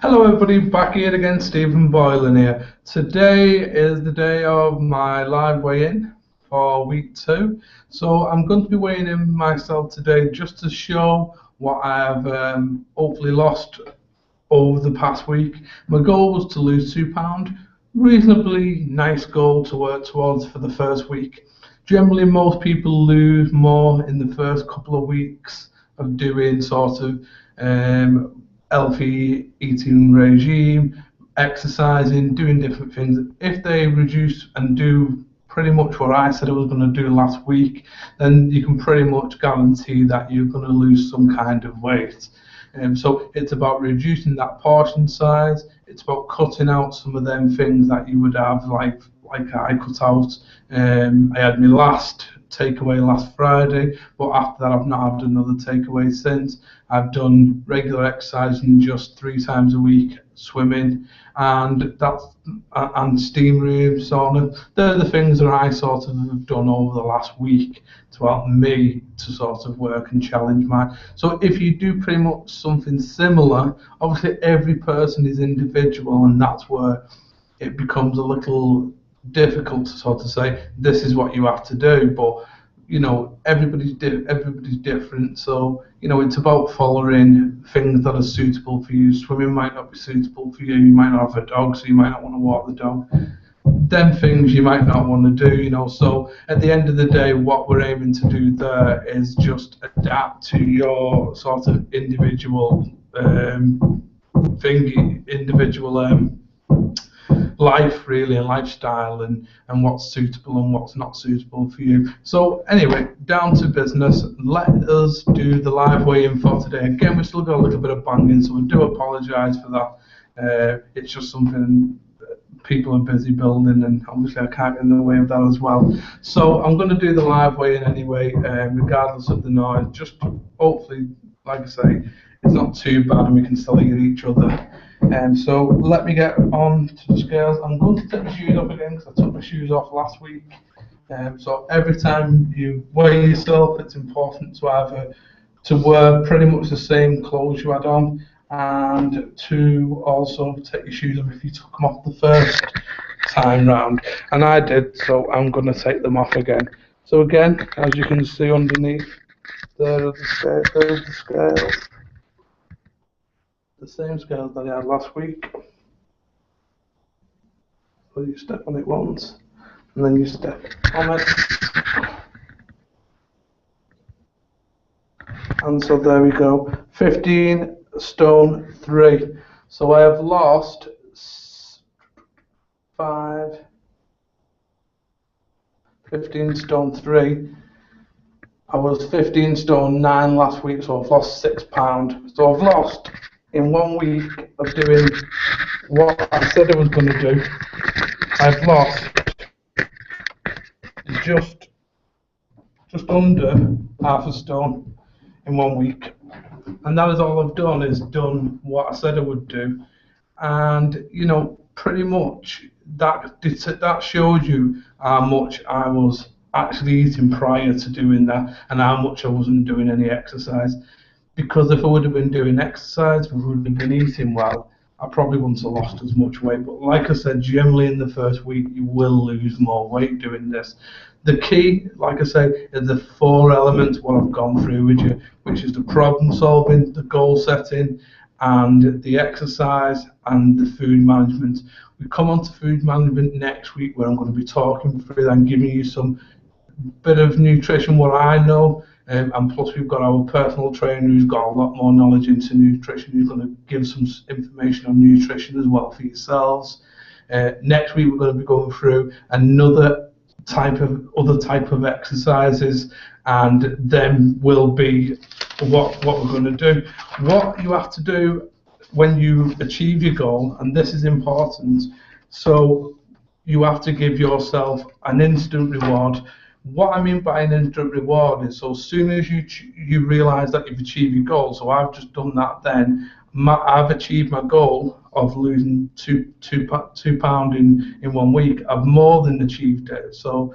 Hello everybody, back here again, Stephen Boylan here. Today is the day of my live weigh-in for week 2. So I'm going to be weighing in myself today just to show what I have hopefully lost over the past week. My goal was to lose £2, reasonably nice goal to work towards for the first week. Generally, most people lose more in the first couple of weeks of doing sort of healthy eating regime, exercising, doing different things. If they reduce and do pretty much what I said I was going to do last week, then you can pretty much guarantee that you're going to lose some kind of weight. So it's about reducing that portion size. It's about cutting out some of them things that you would have, like I cut out. I had my last takeaway last Friday, but after that I've not had another takeaway since. I've done regular exercising just 3 times a week, swimming, and steam room, sauna. They're the things that I sort of have done over the last week to help me to sort of work and challenge mine. So if you do pretty much something similar, obviously every person is individual, and that's where it becomes a little difficult to sort of say this is what you have to do. But everybody's different, so it's about following things that are suitable for you. Swimming might not be suitable for you. You might not have a dog, so you might not want to walk the dog. Them things you might not want to do. So at the end of the day, what we're aiming to do there is just adapt to your sort of individual life really, and lifestyle, and what's suitable and what's not suitable for you. So anyway, down to business. Let us do the live weigh-in for today. Again, we still got a little bit of banging, so I do apologise for that. It's just something people are busy building, and obviously I can't get in the way of that as well. So I'm going to do the live weigh-in anyway, regardless of the noise. Just hopefully, like I say, it's not too bad and we can still hear each other. So let me get on to the scales. I'm going to take the shoes off again because I took my shoes off last week. So every time you weigh yourself, it's important to wear pretty much the same clothes you had on, and to also take your shoes off if you took them off the first time round. And I did, so I'm going to take them off again. So again, as you can see underneath, there's the scales. The same scales that I had last week. So you step on it once, and then you step on it. And so there we go, 15 stone 3. So I have lost 15 stone 3. I was 15 stone 9 last week, so I've lost £6. So I've lost, in 1 week of doing what I said I was going to do, I've lost just under half a stone in 1 week. And that is all I've done, is done what I said I would do. And pretty much that showed you how much I was actually eating prior to doing that, and how much I wasn't doing any exercise. Because if I would have been doing exercise, if I would have been eating well, I probably wouldn't have lost as much weight. But like I said, generally in the first week, you will lose more weight doing this. The key, like I say, is the 4 elements, what I've gone through with you, which is the problem solving, the goal setting, and the exercise, and the food management. We come on to food management next week, where I'm going to be talking through that and giving you some bit of nutrition, what I know. And plus we've got our personal trainer who's got a lot more knowledge into nutrition, who's going to give some information on nutrition as well for yourselves. Next week we're going to be going through other type of exercises, and then will be what we're going to do. What you have to do when you achieve your goal, and this is important, so you have to give yourself an instant reward. What I mean by an instant reward is, so as soon as you realise that you've achieved your goal, so I've just done that then, I've achieved my goal of losing £2 in 1 week. I've more than achieved it. So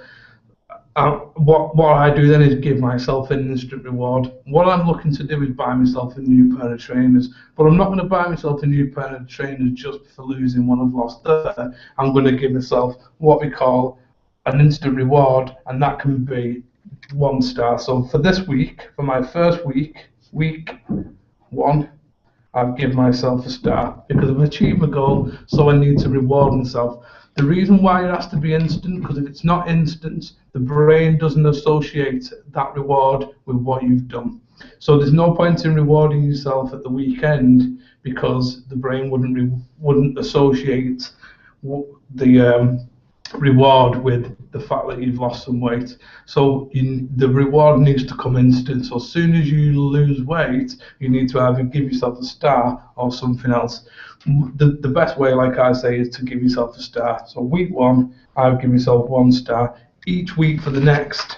what I do then is give myself an instant reward. What I'm looking to do is buy myself a new pair of trainers, but I'm not going to buy myself a new pair of trainers just for losing one I've lost there. I'm going to give myself what we call an instant reward, and that can be 1 star. So for this week, for my first week 1, I've given myself a star because I've achieved my goal, so I need to reward myself. The reason why it has to be instant, because if it's not instant, the brain doesn't associate that reward with what you've done. So there's no point in rewarding yourself at the weekend because the brain wouldn't associate the reward with the fact that you've lost some weight. So the reward needs to come instant. So as soon as you lose weight, you need to either give yourself a star or something else. The best way, like I say, is to give yourself a star. So week 1, I'll give myself 1 star. Each week for the next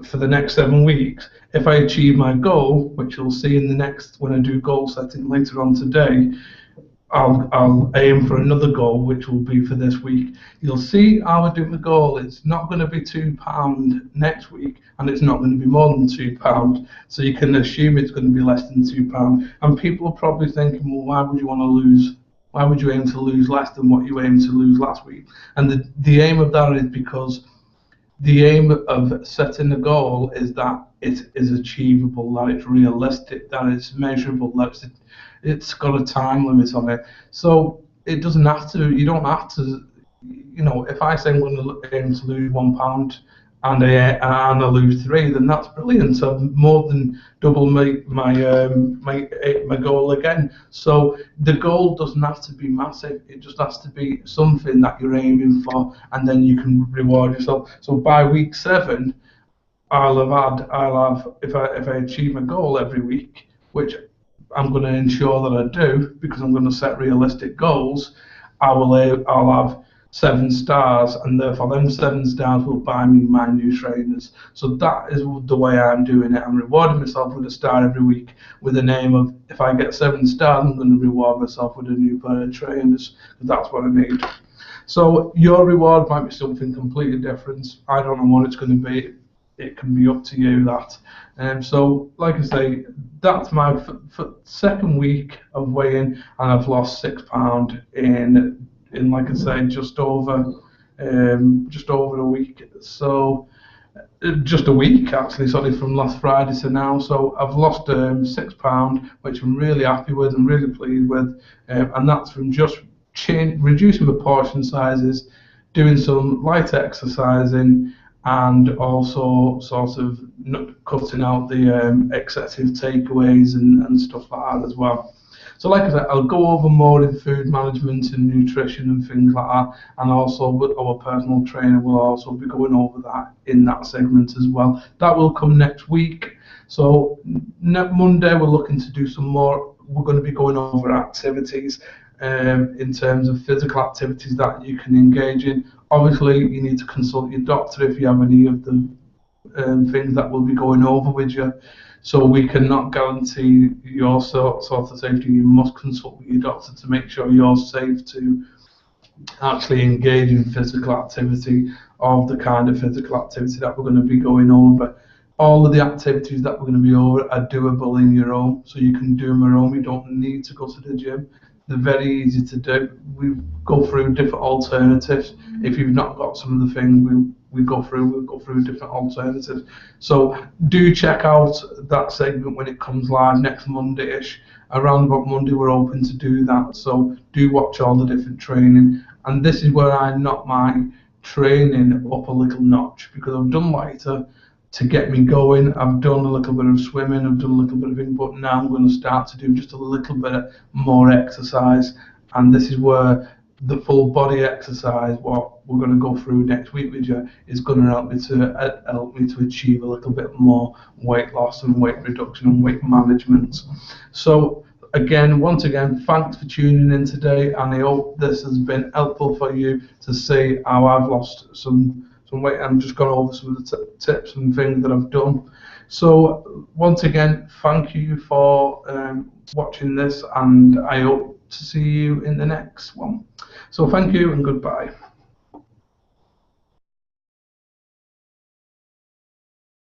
7 weeks, if I achieve my goal, which you'll see in the next when I do goal setting later on today, I'll aim for another goal, which will be for this week. You'll see how I do my goal. It's not going to be £2 next week, and it's not going to be more than £2. So you can assume it's going to be less than £2. And people are probably thinking, well, why would you want to lose? Why would you aim to lose less than what you aimed to lose last week? And the aim of that is because the aim of setting a goal is that it is achievable, that it's realistic, that it's measurable, that it's got a time limit on it. So it doesn't have to, you don't have to, if I say I'm going to aim to lose £1 and I lose 3, then that's brilliant. So I've more than double my goal again. So the goal doesn't have to be massive. It just has to be something that you're aiming for, and then you can reward yourself. So by week 7, if I achieve my goal every week, which I'm going to ensure that I do because I'm going to set realistic goals, I'll have 7 stars, and therefore them 7 stars will buy me my new trainers. So that is the way I'm doing it. I'm rewarding myself with a star every week with an aim of, if I get 7 stars, I'm going to reward myself with a new pair of trainers, because that's what I need. So your reward might be something completely different. I don't know what it's going to be. It can be up to you, that. So like I say, that's my second week of weighing, and I've lost £6 in like I say, just over a week. So just a week actually, sorry, from last Friday to now. So I've lost £6, which I'm really happy with and really pleased with, and that's from just reducing my portion sizes, doing some light exercising, and also sort of cutting out the excessive takeaways and stuff like that as well. So like I said, I'll go over more in food management and nutrition and things like that, and also our personal trainer will also be going over that in that segment as well. That will come next week. So next Monday we're looking to do some more. We're going to be going over activities in terms of physical activities that you can engage in. Obviously, you need to consult your doctor if you have any of the things that we'll be going over with you. So we cannot guarantee your sort of safety. You must consult with your doctor to make sure you're safe to actually engage in physical activity, of the kind of physical activity that we're going to be going over. All of the activities that we're going to be over are doable in your home, so you can do them at home. You don't need to go to the gym. They're very easy to do. We go through different alternatives. If you've not got some of the things we'll go through different alternatives. So do check out that segment when it comes live next Monday-ish. Around about Monday we're open to do that. So do watch all the different training. And this is where I knock my training up a little notch, because I've done lighter to get me going. I've done a little bit of swimming, I've done a little bit of things, but now I'm going to start to do just a little bit more exercise. And this is where the full body exercise, what we're going to go through next week with you, is going to help me to achieve a little bit more weight loss and weight reduction and weight management. So once again, thanks for tuning in today, and I hope this has been helpful for you to see how I've lost some weight. I'm just going over some of the tips and things that I've done. So once again, thank you for watching this, and I hope to see you in the next one. So thank you and goodbye.